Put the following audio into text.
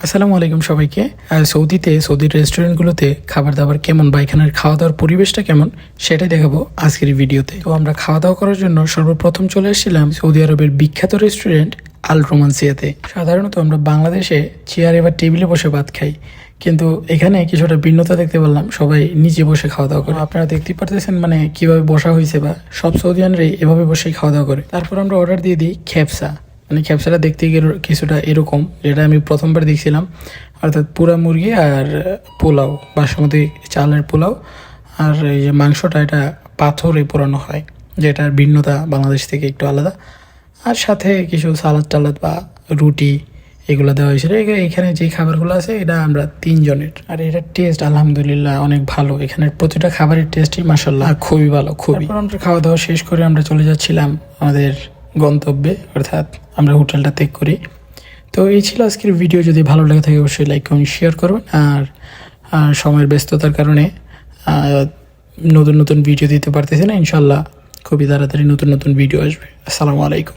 আসসালামু আলাইকুম সবাইকে। সৌদির রেস্টুরেন্টগুলোতে খাবার দাবার কেমন বা এখানের খাওয়া দাওয়ার পরিবেশটা কেমন সেটাই দেখাবো আজকের এই ভিডিওতে। তো আমরা খাওয়া দাওয়া করার জন্য সর্বপ্রথম চলে এসেছিলাম সৌদি আরবের বিখ্যাত রেস্টুরেন্ট আল রোমান্সিয়াতে। সাধারণত আমরা বাংলাদেশে চেয়ারে বা টেবিলে বসে ভাত খাই, কিন্তু এখানে কিছুটা ভিন্নতা দেখতে পারলাম, সবাই নিচে বসে খাওয়া দাওয়া করে। আপনারা দেখতেই পারতেছেন মানে কিভাবে বসা হয়েছে, বা সব সৌদিয়ানরাই এভাবে বসেই খাওয়া দাওয়া করে। তারপর আমরা অর্ডার দিয়ে দিই খেপসা। মানে খেপসাটা দেখতে গেলে কিছুটা এরকম, যেটা আমি প্রথমবার দেখছিলাম, অর্থাৎ পুরা মুরগি আর পোলাও, বাসমতি চালের পোলাও, আর এই যে মাংসটা এটা পাথরে পোড়ানো হয়, যেটার ভিন্নতা বাংলাদেশ থেকে একটু আলাদা। আর সাথে কিছু সালাদ টালাদ বা রুটি এগুলো দেওয়া হয়েছিল। এখানে যে খাবারগুলো আছে এটা আমরা 3 জনের, আর এটার টেস্ট আলহামদুলিল্লাহ অনেক ভালো। এখানের প্রতিটা খাবারের টেস্টই মাশাআল্লাহ খুবই ভালো, খুবই। তারপর আমরা খাওয়া দাওয়া শেষ করে আমরা চলে যাচ্ছিলাম আমাদের গন্তব্যে, অর্থাৎ আমরা হোটেলটা ত্যাগ করি। তো এই ছিল আজকের ভিডিও। যদি ভালো লাগে থাকে অবশ্যই লাইক কমেন্ট শেয়ার করবেন। আর সময়ের ব্যস্ততার কারণে নতুন নতুন ভিডিও দিতে পারতেছি না, ইনশাল্লাহ খুবই তাড়াতাড়ি নতুন নতুন ভিডিও আসবে। আসসালামু আলাইকুম।